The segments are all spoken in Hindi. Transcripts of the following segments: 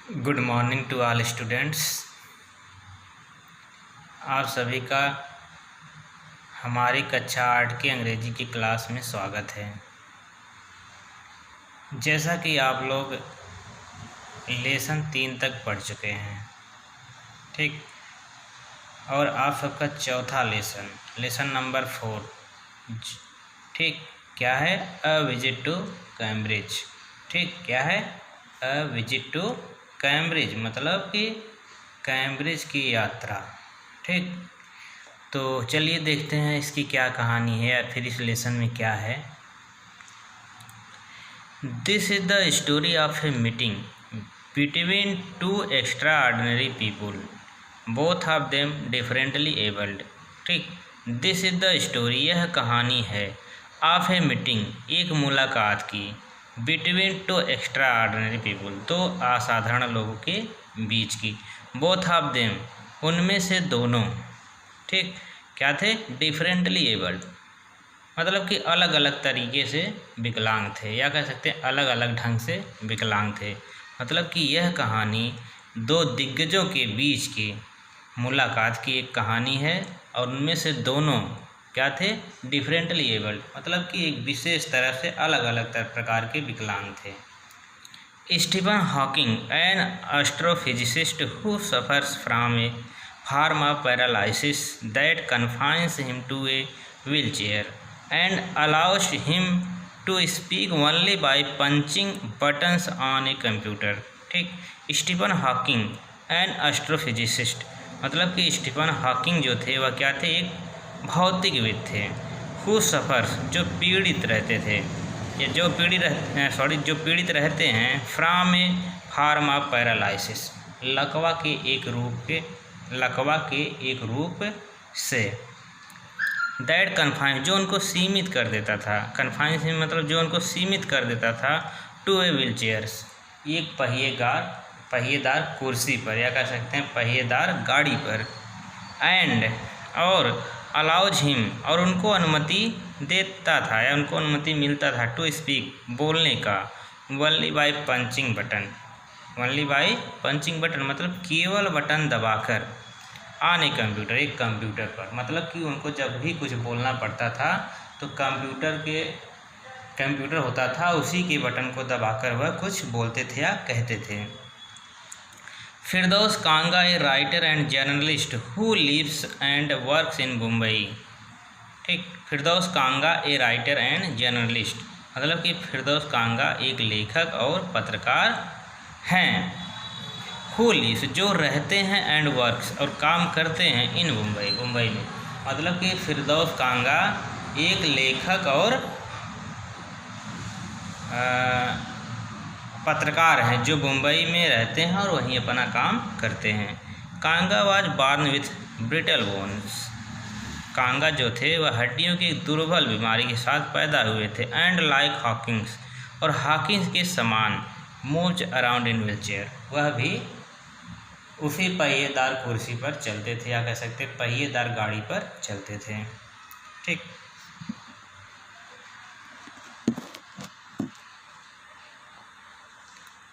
Good morning to all students. आप सभी का हमारी कक्षा 8 की अंग्रेजी की क्लास में स्वागत है। जैसा कि आप लोग लेसन 3 तक पढ़ चुके हैं, ठीक, और आप सबका चौथा लेसन नंबर 4, ठीक, क्या है? A visit to Cambridge. ठीक, क्या है? अ विजिट टू कैम्ब्रिज, मतलब कि कैम्ब्रिज की यात्रा। ठीक, तो चलिए देखते हैं इसकी क्या कहानी है या फिर इस लेसन में क्या है। This is the story of a meeting between 2 extraordinary people, both of them differently abled. ठीक, दिस इज द स्टोरी, यह कहानी है, ऑफ ए मीटिंग, एक मुलाकात की, बिटवीन 2 एक्स्ट्राऑर्डिनरी पीपुल, 2 असाधारण लोगों के बीच की, बोथ ऑफ देम, उनमें से दोनों, ठीक, क्या थे? डिफरेंटली एबल्ड, मतलब कि अलग अलग तरीके से विकलांग थे, या कह सकते हैं अलग अलग ढंग से विकलांग थे। मतलब कि यह कहानी 2 दिग्गजों के बीच की मुलाकात की एक कहानी है, और उनमें से दोनों क्या थे? डिफरेंटली एबल्ड, मतलब कि एक विशेष तरह से अलग अलग प्रकार के विकलांग थे। Stephen Hawking, an astrophysicist who suffers from a form of paralysis that confines him to a wheelchair and allows him to speak only by punching buttons on a computer। ठीक, स्टीफन हॉकिंग एन एस्ट्रोफिजिसिस्ट, मतलब कि स्टीफन हॉकिंग जो थे वह क्या थे? एक भौतिकविद थे। हु सफ़र्स, जो पीड़ित रहते थे, या जो पीड़ित रहते हैं, from A form of paralysis, लकवा के एक रूप से, दैट कन्फाइन, जो उनको सीमित कर देता था, कन्फाइन से मतलब जो उनको सीमित कर देता था, टू ए व्हील चेयर्स, एक पहिएदार कुर्सी पर, या कह सकते हैं पहिएदार गाड़ी पर, एंड, और अलाउज हिम, और उनको अनुमति देता था या उनको अनुमति मिलता था, टू स्पीक, बोलने का, ओनली बाय पंचिंग बटन, मतलब केवल बटन दबाकर, ऑन ए कंप्यूटर, एक कंप्यूटर पर, मतलब कि उनको जब भी कुछ बोलना पड़ता था तो कंप्यूटर होता था, उसी के बटन को दबाकर वह कुछ बोलते थे या कहते थे। Firdaus Kanga, a writer and journalist who lives and works in Mumbai. ठीक, Firdaus Kanga a writer and journalist, मतलब कि फिरदौस कांगा एक लेखक और पत्रकार हैं। हु लिव्स, जो रहते हैं, एंड वर्क्स, और काम करते हैं, इन मुंबई में, मतलब कि फिरदौस कांगा एक लेखक और पत्रकार हैं जो मुंबई में रहते हैं और वहीं अपना काम करते हैं। Kanga was born with brittle bones, Kanga जो थे वह हड्डियों की एक दुर्बल बीमारी के साथ पैदा हुए थे। एंड लाइक हॉकिंग्स, और हॉकिंग्स के समान, मूव्ड अराउंड इन व्हीलचेयर, वह भी उसी पहिएदार कुर्सी पर चलते थे, या कह सकते पहिएदार गाड़ी पर चलते थे। ठीक,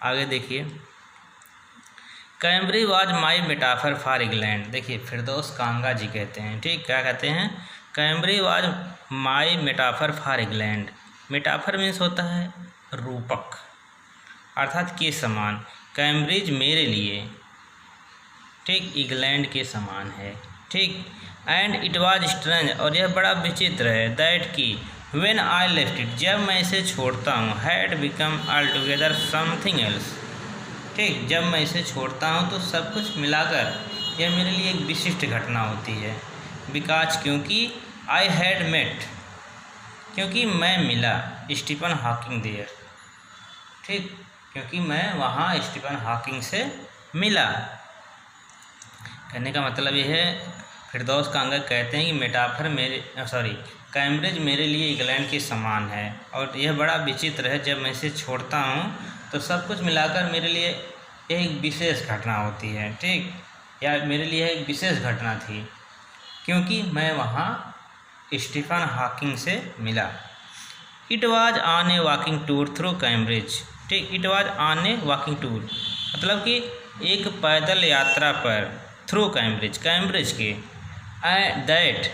आगे देखिए, Cambridge was my metaphor for England. देखिए, फिरदौस कांगा जी कहते हैं, ठीक, क्या कहते हैं? Cambridge was my metaphor for England. Metaphor means होता है रूपक, अर्थात के समान। कैम्ब्रिज मेरे लिए, ठीक, इंग्लैंड के समान है। ठीक, एंड इट वाज स्ट्रेंज, और यह बड़ा विचित्र है, दैट की, व्हेन आई लेफ्ट इट, जब मैं इसे छोड़ता हूँ, had become altogether something else. ठीक, जब मैं इसे छोड़ता हूँ तो सब कुछ मिलाकर यह मेरे लिए एक विशिष्ट घटना होती है। बिकॉज, क्योंकि, आई हैड मेट, क्योंकि मैं मिला, स्टीफन हॉकिंग देयर। ठीक, क्योंकि मैं वहाँ स्टीफन हॉकिंग से मिला। कहने का मतलब यह है, फिरदौस कांगा कहते हैं कि कैम्ब्रिज मेरे लिए इंग्लैंड के समान है, और यह बड़ा विचित्र है, जब मैं इसे छोड़ता हूँ तो सब कुछ मिलाकर मेरे लिए एक विशेष घटना होती है। ठीक, या मेरे लिए एक विशेष घटना थी, क्योंकि मैं वहाँ स्टीफन हॉकिंग से मिला। It was on a walking tour through Cambridge. ठीक, it was on a walking tour, मतलब कि एक पैदल यात्रा पर थ्रू कैम्ब्रिज के दैट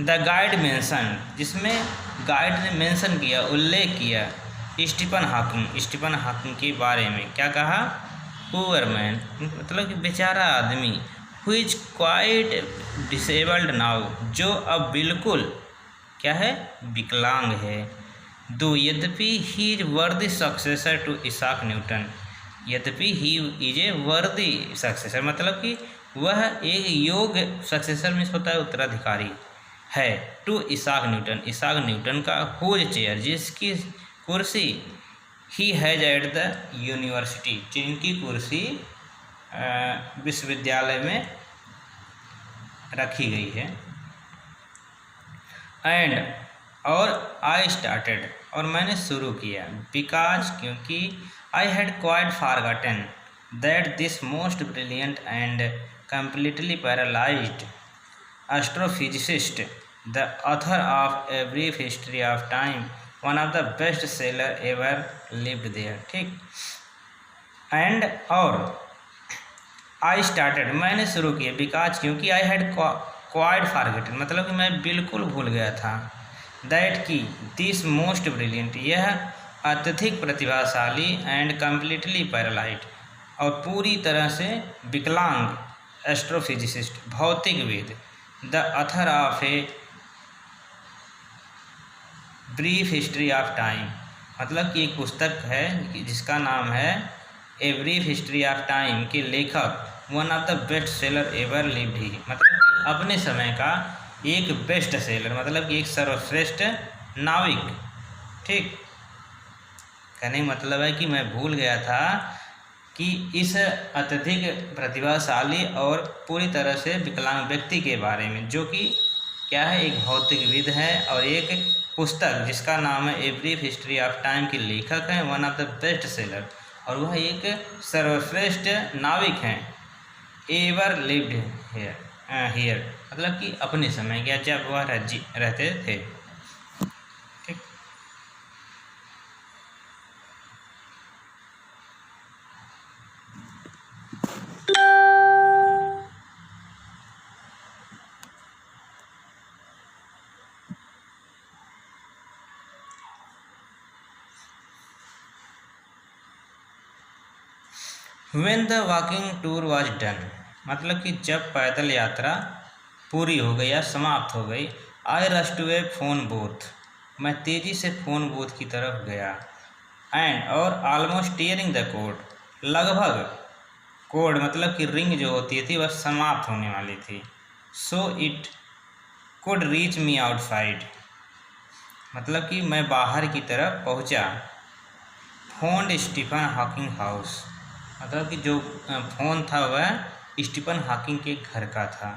द गाइड मेंशन, जिसमें गाइड ने मेंशन किया, उल्लेख किया स्टीफन हॉकिंग के बारे में। क्या कहा? पुअर मैन, मतलब कि बेचारा आदमी, who is quite disabled now, जो अब बिल्कुल क्या है? विकलांग है। दो यद्यपि he is worthy successor to Isaac Newton, यद्यपि ही इज ए वर्दी सक्सेसर, मतलब कि वह एक योग्य सक्सेसर में होता है, उत्तराधिकारी है, टू इसाक न्यूटन का, हुज चेयर, जिसकी कुर्सी he has at the university, जिनकी कुर्सी विश्वविद्यालय में रखी गई है। एंड और आई स्टार्टेड, और मैंने शुरू किया, बिकॉज, क्योंकि I had quite forgotten that this most brilliant and completely paralyzed astrophysicist, the author of A Brief History of Time, one of the best seller ever lived there। ठीक, एंड और आई स्टार्टेड, मैंने शुरू किया, बिकॉज, क्योंकि आई हैड क्वाइट फॉरगेटन, मतलब कि मैं बिल्कुल भूल गया था, दैट की दिस मोस्ट ब्रिलियंट, यह अत्यधिक प्रतिभाशाली, एंड कम्प्लीटली पैरालाइज, और पूरी तरह से विकलांग, एस्ट्रोफिजिसिस्ट, भौतिकविद, the author of a brief history of time, मतलब कि एक पुस्तक है जिसका नाम है a brief history of time के लेखक, one of the best seller ever lived he, मतलब कि अपने समय का एक बेस्ट सेलर, मतलब कि एक सर्वश्रेष्ठ नाविक। ठीक, कहने का मतलब है कि मैं भूल गया था कि इस अत्यधिक प्रतिभाशाली और पूरी तरह से विकलांग व्यक्ति के बारे में, जो कि क्या है, एक भौतिकविद है, और एक पुस्तक जिसका नाम है a brief history of time के लेखक हैं, one of the best seller, और वह एक सर्वश्रेष्ठ नाविक हैं, एवर लिव्ड हियर, मतलब कि अपने समय क्या, जब वह रहते थे। ठीक, When the walking tour was done, मतलब कि जब पैदल यात्रा पूरी हो गई या समाप्त हो गई, I rush to a phone booth, मैं तेज़ी से फ़ोन बूथ की तरफ गया, एंड और ऑलमोस्ट टीयरिंग द कोड, लगभग कोड मतलब कि रिंग जो होती थी वह समाप्त होने वाली थी, so it could reach me outside, मतलब कि मैं बाहर की तरफ पहुंचा, फोन स्टीफन हॉकिंग हाउस, मतलब कि जो फ़ोन था वह स्टीफन हॉकिंग के घर का था।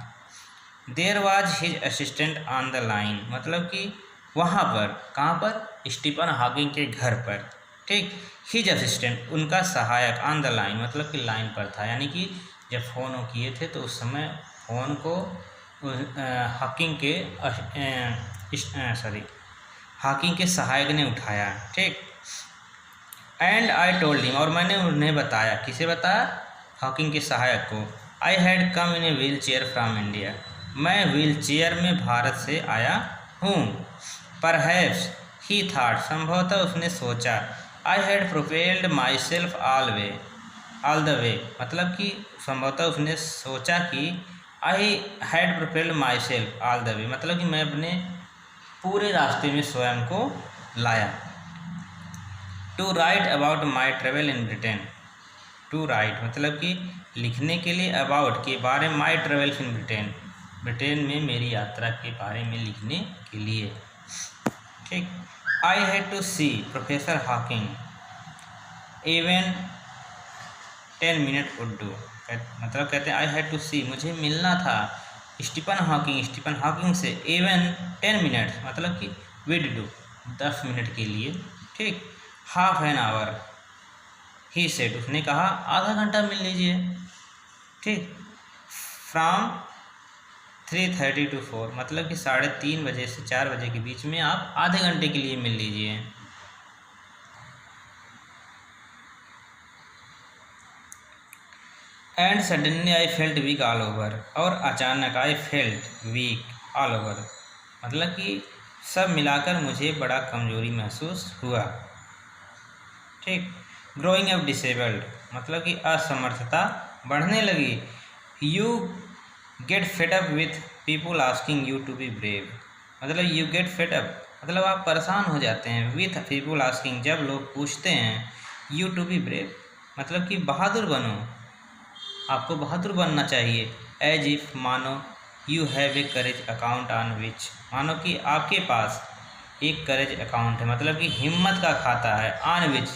There was his assistant on the line, मतलब कि वहाँ पर, कहाँ पर, स्टीफन हॉकिंग के घर पर। ठीक, हिज असिस्टेंट, उनका सहायक, ऑन द लाइन, मतलब कि लाइन पर था, यानी कि जब फ़ोन वो किए थे तो उस समय फ़ोन को हॉकिंग के सहायक ने उठाया। ठीक, एंड आई टोल्ड हिम, और मैंने उन्हें बताया, किसे बताया, हॉकिंग के सहायक को, I had come in a wheel chair from India, मैं व्हील चेयर में भारत से आया हूँ। परहैप्स ही थॉट, संभवतः उसने सोचा, I had propelled my self all the way, मतलब कि संभवतः उसने सोचा कि I had propelled my self all the way, मतलब कि मैं अपने पूरे रास्ते में स्वयं को लाया। To write about my travel in Britain, to write मतलब कि लिखने के लिए, अबाउट के बारे में, my travel in Britain, Britain में मेरी यात्रा के बारे में लिखने के लिए। ठीक, I had to see professor Hawking even 10 minute would do, मतलब कहते हैं आई हैड टू सी, मुझे मिलना था स्टीफन हॉकिंग से, इवन 10 मिनट मतलब कि विड डू, 10 मिनट के लिए। ठीक, half an hour he said, उसने कहा आधा घंटा मिल लीजिए। ठीक, फ्रॉम 3:30 to 4, मतलब कि 3:30 बजे से 4 बजे के बीच में आप आधे घंटे के लिए मिल लीजिए। And suddenly I felt weak all over, और अचानक I felt weak all over, मतलब कि सब मिलाकर मुझे बड़ा कमजोरी महसूस हुआ। ठीक। ग्रोइंग अप डिसेबल्ड, मतलब कि असमर्थता बढ़ने लगी। You get fed up with people asking you to be brave, मतलब यू गेट फेड अप मतलब आप परेशान हो जाते हैं। विथ पीपुल आस्किंग, जब लोग पूछते हैं यू टू बी ब्रेव, मतलब कि बहादुर बनो, आपको बहादुर बनना चाहिए। एज इफ, मानो, you have a courage account on which, मानो कि आपके पास एक करेज अकाउंट है, मतलब कि हिम्मत का खाता है। ऑन विच,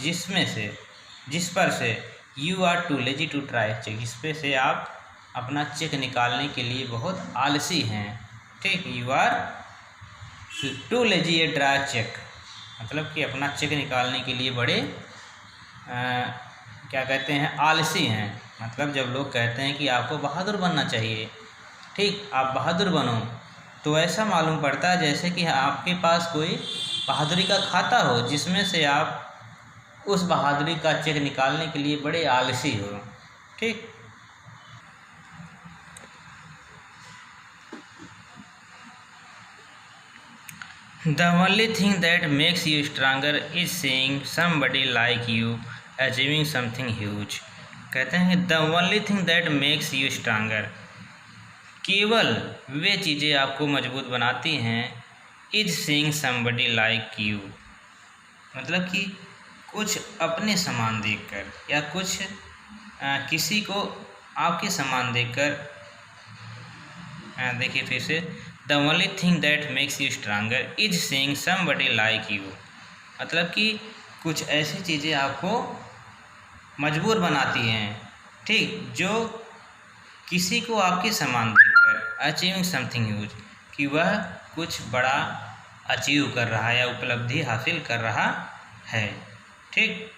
जिस पर से you are too lazy to try check, जिस पे से आप अपना चेक निकालने के लिए बहुत आलसी हैं। ठीक। You are too lazy a dry check, मतलब कि अपना चेक निकालने के लिए बड़े क्या कहते हैं, आलसी हैं। मतलब जब लोग कहते हैं कि आपको बहादुर बनना चाहिए, ठीक, आप बहादुर बनो, तो ऐसा मालूम पड़ता है जैसे कि आपके पास कोई बहादुरी का खाता हो, जिसमें से आप उस बहादुरी का चेक निकालने के लिए बड़े आलसी हो। ठीक। The only thing that makes you stronger is seeing somebody like you achieving something huge. कहते हैं कि the only thing that makes you stronger, केवल वे चीज़ें आपको मजबूत बनाती हैं, is seeing somebody like you, मतलब कि कुछ अपने समान देखकर या कुछ किसी को आपके समान देखकर। देखिए फिर से, the only thing that makes you stronger is seeing somebody like you, मतलब कि कुछ ऐसी चीज़ें आपको मजबूर बनाती हैं, ठीक, जो किसी को आपके समान देखकर। अचीविंग समथिंग ह्यूज, कि वह कुछ बड़ा अचीव कर रहा है या उपलब्धि हासिल कर रहा है। ठीक।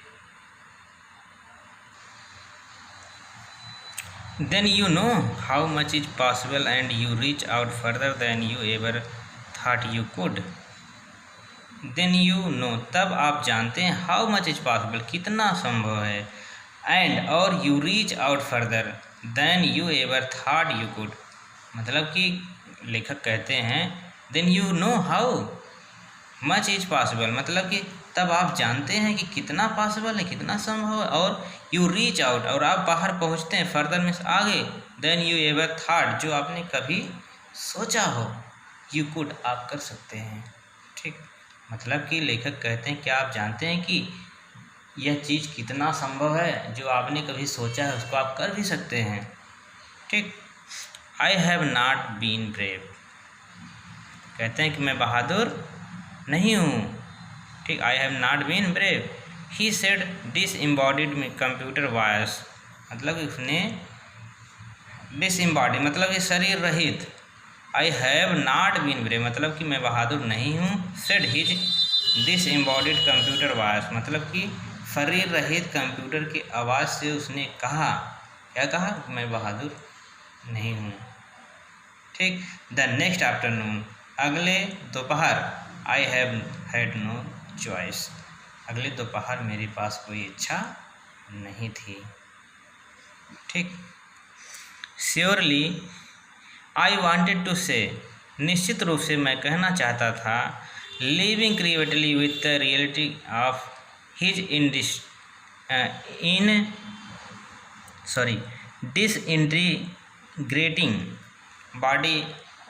Then you know how much is possible and you reach out further than you ever thought you could. Then you know, तब आप जानते हैं, how much is possible, कितना संभव है, and और you reach out further than you ever thought you could, मतलब कि लेखक कहते हैं then you know how much is possible, मतलब कि तब आप जानते हैं कि कितना पॉसिबल है, कितना संभव है, और यू रीच आउट, और आप बाहर पहुंचते हैं, फर्दर में आगे, देन यू एवर थॉट, जो आपने कभी सोचा हो, यू कुड, आप कर सकते हैं। ठीक। मतलब कि लेखक कहते हैं, क्या आप जानते हैं कि यह चीज़ कितना संभव है, जो आपने कभी सोचा है उसको आप कर भी सकते हैं। ठीक। I have not been brave, कहते हैं कि मैं बहादुर नहीं हूँ। ठीक। I have not been brave, he said disembodied computer voice, मतलब उसने डिसएम्बॉडी मतलब कि शरीर रहित। I have not been brave, मतलब कि मैं बहादुर नहीं हूँ। Said his disembodied computer voice, मतलब कि शरीर रहित कंप्यूटर की आवाज़ से उसने कहा, क्या कहा, मैं बहादुर नहीं हूँ। ठीक। द नेक्स्ट आफ्टरनून, अगले दोपहर, I have had no choice, अगले दोपहर मेरे पास कोई इच्छा नहीं थी। ठीक। श्योरली आई वांटेड टू से, निश्चित रूप से मैं कहना चाहता था। Living creatively with the reality of his disintegrating body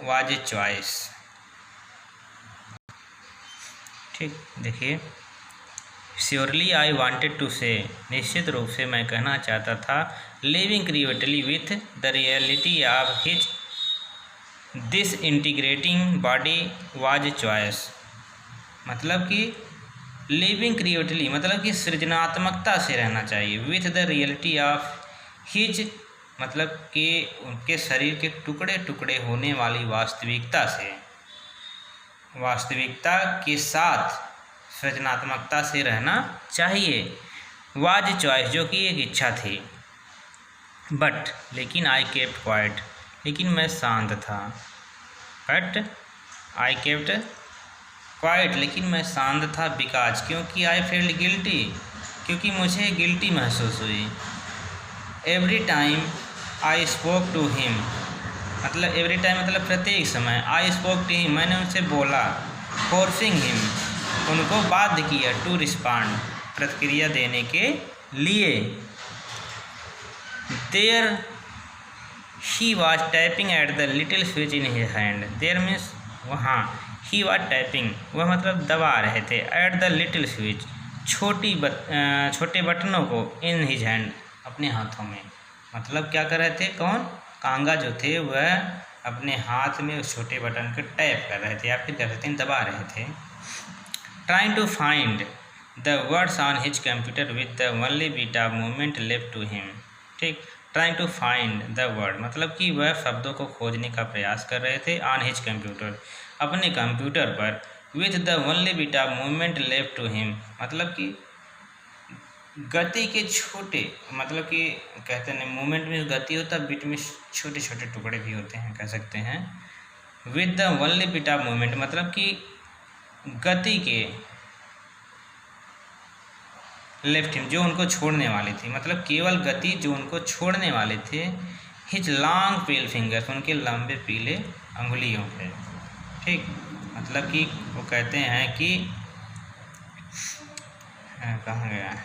was a choice. ठीक। देखिए, श्योरली आई वांटेड टू से, निश्चित रूप से मैं कहना चाहता था। Living creatively with the reality of his disintegrating body was a choice, मतलब कि लिविंग क्रिएटिवली मतलब कि सृजनात्मकता से रहना चाहिए। With the reality of his मतलब कि उनके शरीर के टुकड़े टुकड़े होने वाली वास्तविकता से, वास्तविकता के साथ सृजनात्मकता से रहना चाहिए। वाज चॉइस, जो कि एक इच्छा थी। बट, लेकिन आई केप्ट क्वाइट, लेकिन मैं शांत था। बट आई केप्ट क्वाइट, लेकिन मैं शांत था। बिकॉज, क्योंकि आई फील्ड गिल्टी, क्योंकि मुझे गिल्टी महसूस हुई। Every time I spoke to him, मतलब एवरी टाइम मतलब प्रत्येक समय। आई स्पोक टू हिम, मैंने उनसे बोला। फोर्सिंग हिम, उनको बाध्य किया। टू रिस्पॉन्ड, प्रतिक्रिया देने के लिए। There he was typing at the little switch in his hand. There means वहाँ, ही वॉज टाइपिंग, वह मतलब दबा रहे थे। एट द लिटिल स्विच, छोटे बटनों को। इन हिज हैंड, अपने हाथों में। मतलब क्या कर रहे थे? कौन? कांगा जो थे वह अपने हाथ में उस छोटे बटन को टैप कर रहे थे या फिर कर रहे थे, दबा रहे थे। Trying to find the words on his computer with the only beat of movement left to him. ठीक, trying to find the word मतलब कि वह शब्दों को खोजने का प्रयास कर रहे थे। ऑन हिज कंप्यूटर, अपने कंप्यूटर पर। With the only beat of movement left to him, मतलब कि गति के छोटे, मतलब कि कहते हैं मूवमेंट में गति होता है, बीट में छोटे छोटे टुकड़े भी होते हैं, कह सकते हैं। With the only beat of movement मतलब कि गति के लेफ्ट हिम, जो उनको छोड़ने वाली थी, मतलब केवल गति जो उनको छोड़ने वाले थे। हिज लॉन्ग पेल फिंगर्स, उनके लंबे पीले अंगुलियों पे। ठीक, मतलब कि वो कहते हैं कि कहाँ गया,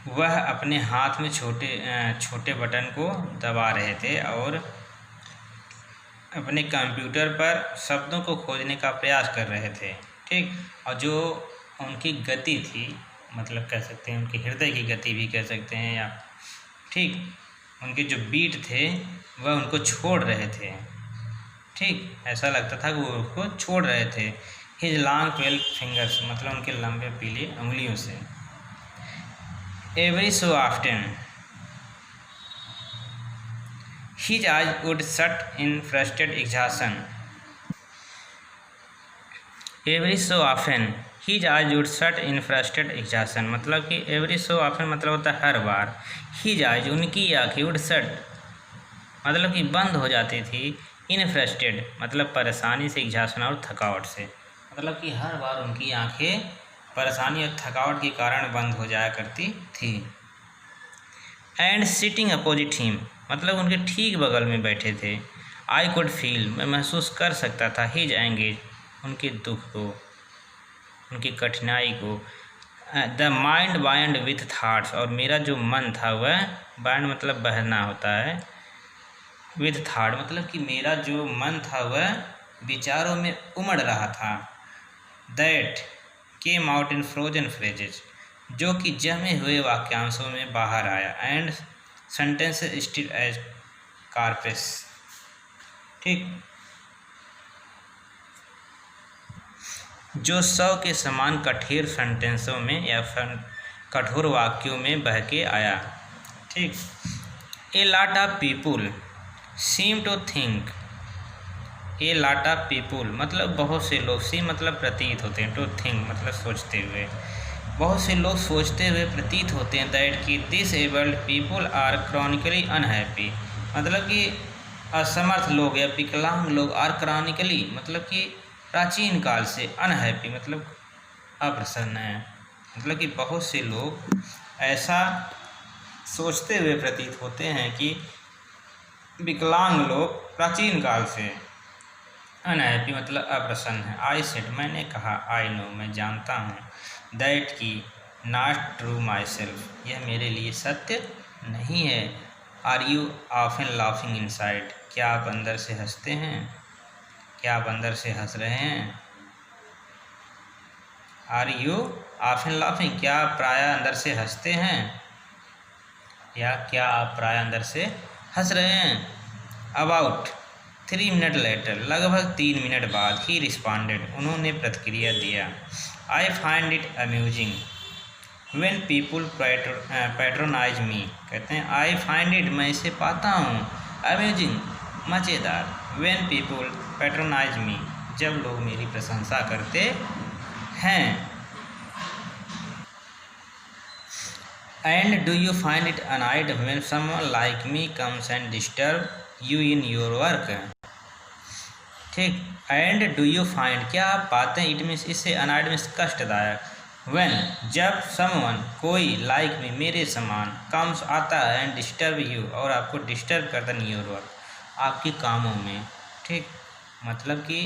वह अपने हाथ में छोटे बटन को दबा रहे थे और अपने कंप्यूटर पर शब्दों को खोजने का प्रयास कर रहे थे। ठीक, और जो उनकी गति थी, मतलब कह सकते हैं उनके हृदय की गति भी कह सकते हैं, या ठीक उनके जो बीट थे वह उनको छोड़ रहे थे। ठीक, ऐसा लगता था कि वो उसको छोड़ रहे थे। हिज लॉन्ग पेल फिंगर्स, मतलब उनके लंबे पीले उंगलियों से। Every so often his eyes would shut in frustrated exhaustion. Every so often his eyes would shut in frustrated exhaustion, मतलब कि एवरी सो ऑफन मतलब होता है हर बार। हिज आइज, उनकी आँखें। वुड शट मतलब कि बंद हो जाती थी। इन फ्रस्ट्रेटेड मतलब परेशानी से, एग्जॉशन और थकावट से, मतलब कि हर बार उनकी आँखें परेशानी और थकावट के कारण बंद हो जाया करती थी। एंड सिटिंग अपोजिट हिम मतलब उनके ठीक बगल में बैठे थे। आई कुड फील, मैं महसूस कर सकता था। हिज एंगेज, उनके दुख को, उनकी कठिनाई को। The mind bind with thoughts, और मेरा जो मन था वह, बाइंड मतलब बहना होता है, विथ थाट मतलब कि मेरा जो मन था वह विचारों में उमड़ रहा था। That came out in frozen phrases, जो कि जमे हुए वाक्यांशों में बाहर आया। And sentence still as carapace. ठीक, जो सौ के समान कठोर सेंटेंसों में या कठोर वाक्यों में बह के आया। ठीक, a lot of people seem to think. A lot of people मतलब बहुत से लोग, सी मतलब प्रतीत होते हैं, टू थिंक मतलब सोचते हुए। बहुत से लोग सोचते हुए प्रतीत होते हैं। दैट कि disabled people are chronically unhappy, मतलब कि असमर्थ लोग या विकलांग लोग। आर क्रॉनिकली मतलब कि प्राचीन काल से। अनहैप्पी मतलब अप्रसन्न है, मतलब कि बहुत से लोग ऐसा सोचते हुए प्रतीत होते हैं कि विकलांग लोग प्राचीन काल से। अनहैप्पी मतलब अप्रसन्न है। आई सेड, मैंने कहा। आई नो, मैं जानता हूँ। दैट की नॉट ट्रू माई सेल्फ, यह मेरे लिए सत्य नहीं है। Are you often laughing inside, क्या आप अंदर से हंसते हैं? क्या आप अंदर से हंस रहे हैं? आर यू ऑफन लाफिंग, क्या आप प्रायः अंदर से हंसते हैं, या क्या आप प्रायः अंदर से हंस रहे हैं? अबाउट 3 मिनट लेटर, लगभग 3 मिनट बाद। ही रिस्पॉन्डेड, उन्होंने प्रतिक्रिया दिया। I find it amusing when people patronise me, कहते हैं आई फाइंड इट, मैं इसे पाता हूँ, अम्यूजिंग मज़ेदार, व्हेन पीपुल पैट्रोनाइज मी, जब लोग मेरी प्रशंसा करते हैं। And do you find it annoyed when someone like me comes and disturb you in your work. ठीक, एंड डू यू फाइंड, क्या आप पाते हैं, इट मीन्स इससे अनॉयड मीन्स कष्टदायक, व्हेन जब समवन कोई लाइक मी मेरे समान कम्स आता है एंड डिस्टर्ब यू और आपको डिस्टर्ब करता इन योर वर्क आपके कामों में। ठीक, मतलब कि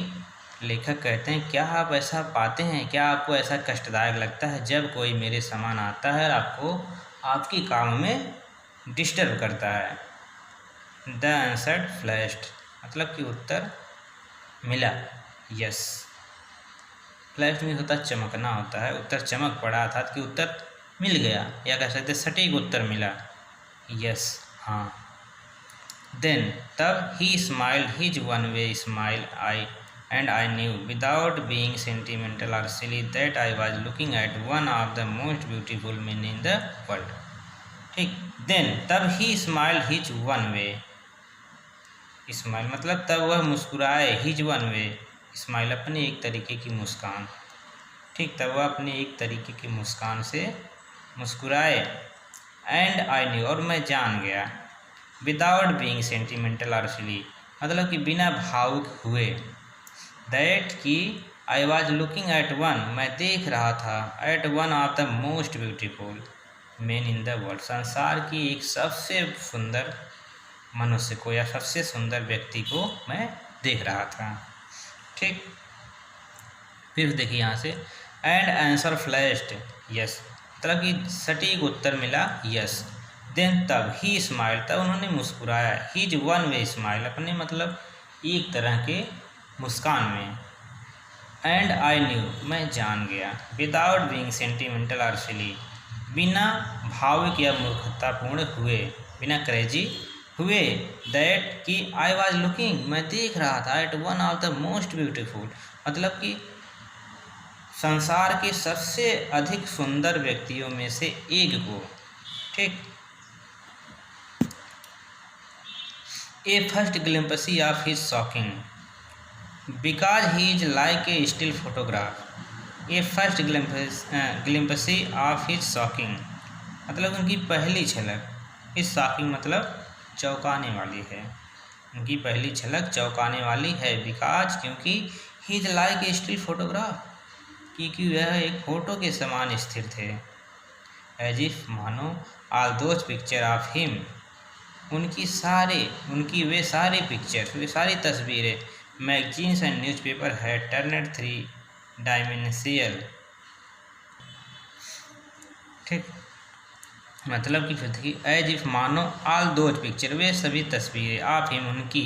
लेखक कहते हैं क्या आप ऐसा पाते हैं, क्या आपको ऐसा कष्टदायक लगता है जब कोई मेरे समान आता है और आपको आपके कामों में डिस्टर्ब करता है। द आंसर फ्लैश्ड, मतलब कि उत्तर मिला, यस। फ्लैश में होता चमकना होता है, उत्तर चमक पड़ा अर्थात कि उत्तर मिल गया, या कह सकते सटीक उत्तर मिला, यस, हाँ। देन तब he smiled his one way smile I and I knew without being sentimental और silly that I was looking at one of the most beautiful man in the world. ठीक, देन तब he smiled his one way, smile मतलब तब वह मुस्कुराए, हिज वन वे स्माइल अपने एक तरीके की मुस्कान। ठीक, तब वह अपने एक तरीके की मुस्कान से मुस्कुराए। एंड आई न्यू और मैं जान गया, विदाउट बीइंग सेंटिमेंटल और सिली मतलब कि बिना भावुक हुए, दैट कि I was looking at one मैं देख रहा था, at one of the most beautiful man in the world संसार की एक सबसे सुंदर मनुष्य को या सबसे सुंदर व्यक्ति को मैं देख रहा था। ठीक, फिर देखिए यहाँ से एंड आंसर फ्लैश्ड यस, मतलब कि सटीक उत्तर मिला, यस। देन तब ही स्माइल तब उन्होंने मुस्कुराया, हिज वन वे स्माइल अपने मतलब एक तरह के मुस्कान में। एंड आई न्यू मैं जान गया, विदाउट बीइंग सेंटिमेंटल और सिली बिना भावुक या मूर्खतापूर्ण हुए, बिना क्रेजी हुए, दैट कि आई वॉज लुकिंग मैं देख रहा था, at one of the most beautiful मतलब कि संसार के सबसे अधिक सुंदर व्यक्तियों में से एक को। ठीक, a first glimpse of his shocking because he is like a still photograph. A first glimpse of his shocking मतलब उनकी पहली झलक, इस शॉकिंग मतलब चौंकाने वाली है, उनकी पहली झलक चौंकाने वाली है। बिकॉज क्योंकि ही is like a still photograph क्योंकि वह एक फ़ोटो के समान स्थिर थे। एज इफ मानो all those picture of him उनकी वे सारे पिक्चर वे सारी तस्वीरें मैगजीन्स एंड न्यूज़पेपर है टर्नड 3 डायमेंशियल। ठीक, मतलब कि फिर देखिए एज इफ मानो ऑल दोज पिक्चर वे सभी तस्वीरें आप हिम उनकी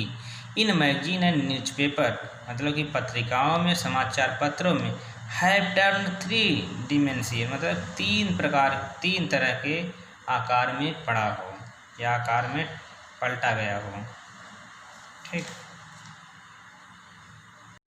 इन मैगजीन एंड न्यूज़पेपर मतलब कि पत्रिकाओं में समाचार पत्रों में हैव टर्न 3 डिमेंशियल मतलब तीन तरह के आकार में पड़ा हो या आकार में पलटा गया हो। ठीक।